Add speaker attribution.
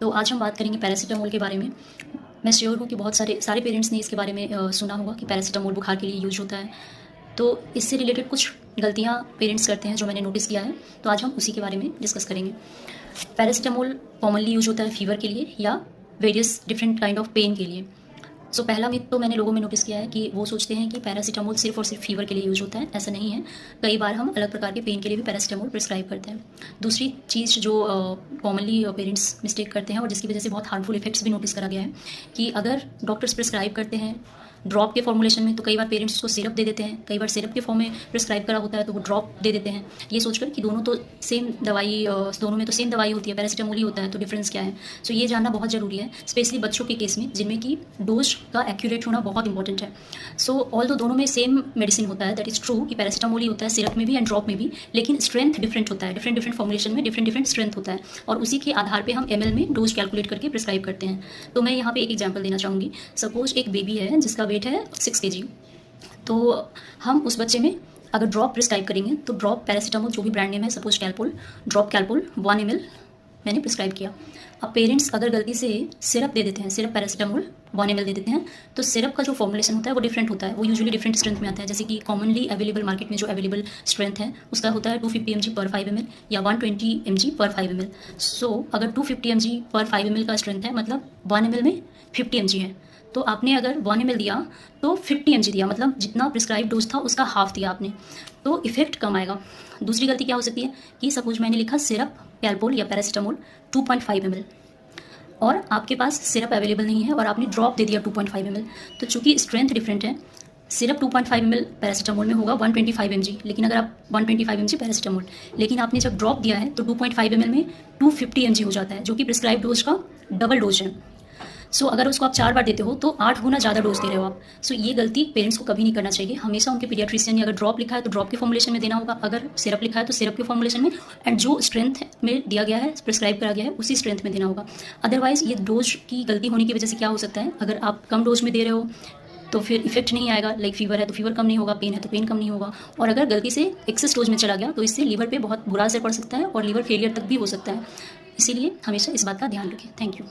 Speaker 1: तो आज हम बात करेंगे पैरासीटामोल के बारे में। मैं श्योर हूँ कि बहुत सारे पेरेंट्स ने इसके बारे में सुना होगा कि पैरासीटामोल बुखार के लिए यूज होता है। तो इससे रिलेटेड कुछ गलतियाँ पेरेंट्स करते हैं जो मैंने नोटिस किया है, तो आज हम उसी के बारे में डिस्कस करेंगे। पैरासीटामोल कॉमनली यूज होता है फीवर के लिए या various different kind of pain के लिए। सो पहला मिथ तो मैंने लोगों में नोटिस किया है कि वो सोचते हैं कि पैरासीटामोल सिर्फ और सिर्फ फीवर के लिए यूज होता है। ऐसा नहीं है, कई बार हम अलग प्रकार के पेन के लिए भी पैरासीटामोल प्रिस्क्राइब करते हैं। दूसरी चीज़ जो कॉमनली पेरेंट्स मिस्टेक करते हैं और जिसकी वजह से बहुत हार्मफुल इफेक्ट्स भी नोटिस करा गया है कि अगर डॉक्टर्स प्रिस्क्राइब करते हैं ड्रॉप के फॉर्मुलेशन में, तो कई बार पेरेंट्स उसको सिरप दे देते हैं, कई बार सिरप के फॉर्म में प्रिस्क्राइब करा होता है तो वो ड्रॉप दे देते हैं, ये सोचकर कि दोनों तो सेम दवाई, दोनों में तो सेम दवाई होती है, पैरासीटामोल ही होता है, तो डिफरेंस क्या है। सो ये जानना बहुत ज़रूरी है, स्पेशली बच्चों के केस में जिनमें कि डोज का एक्यूरेट होना बहुत इंपॉर्टेंट है। सो ऑल्दो दोनों में सेम मेडिसिन होता है, दैट इज़ ट्रू कि पैरासीटामोल ही होता है सिरप में भी एंड ड्रॉप में भी, लेकिन स्ट्रेंथ डिफरेंट होता है, डिफरेंट फॉर्मुलेशन में डिफरेंट स्ट्रेंथ होता है और उसी के आधार पर हम ml में डोज कैलकुलेट करके प्रिस्क्राइब करते हैं। तो मैं यहाँ पे एक एग्जाम्पल देना चाहूँगी। सपोज एक बेबी है जिसका वेट है 6 kg, तो हम उस बच्चे में अगर ड्रॉप प्रिस्क्राइब करेंगे तो ड्रॉप पैरासीटामोल जो भी ब्रांड नेम है, suppose Calpol, drop Calpol 1 ml मैंने प्रिस्क्राइब किया। अब पेरेंट्स अगर गलती से सिरप दे देते हैं, सिरप पैरासीटामोल 1 ml दे देते हैं, तो सिरप का जो फॉर्मुलेशन होता है वो डिफरेंट होता है, वो यूजुअली डिफरेंट स्ट्रेंथ में आता है। जैसे कि कॉमनली अवेलेबल मार्केट में जो अवेलेबल स्ट्रेंथ है उसका होता है 250 mg पर 5 ml या 120 mg पर 5 ml। सो अगर 250 mg पर 5 ml का स्ट्रेंथ है, मतलब 1 ml में 50 mg है, तो आपने अगर 1 ml दिया तो 50 mg दिया, मतलब जितना प्रिस्क्राइब डोज था उसका हाफ दिया आपने, तो इफेक्ट कम आएगा। दूसरी गलती क्या हो सकती है कि सपोज मैंने लिखा सिरप कैलपोल या पैरासीटामोल 2.5 ml और आपके पास सिरप अवेलेबल नहीं है और आपने ड्रॉप दे दिया 2.5 ml, तो चूंकि स्ट्रेंथ डिफरेंट है, सिरप 2.5 ml पैरासीटामोल में होगा 125 mg, लेकिन अगर आप 125 mg पैरासीटामोल, लेकिन आपने जब ड्रॉप दिया है तो 2.5 ml में 250 mg हो जाता है, जो कि प्रिस्क्राइब डोज का डबल डोज है। सो अगर उसको आप 4 बार देते हो तो 8 गुना ज़्यादा डोज दे रहे हो आप। सो ये गलती पेरेंट्स को कभी नहीं करना चाहिए। हमेशा उनके पीडियाट्रिशियन, अगर ड्रॉप लिखा है तो ड्रॉप के फॉर्मुलेशन में देना होगा, अगर सिरप लिखा है तो सिरप के फॉर्मुलेशन में, एंड जो स्ट्रेंथ में दिया गया है, प्रिस्क्राइब करा गया है, उसी स्ट्रेंथ में देना होगा। अदरवाइज़ ये डोज की गलती होने की वजह से क्या हो सकता है, अगर आप कम डोज में दे रहे हो तो फिर इफेक्ट नहीं आएगा। लाइक फीवर है तो फीवर कम नहीं होगा, पेन है तो पेन कम नहीं होगा, और अगर गलती से एक्सेस डोज में चला गया तो इससे लीवर पे बहुत बुरा असर पड़ सकता है और लीवर फेलियर तक भी हो सकता है। इसीलिए हमेशा इस बात का ध्यान रखें। Thank you.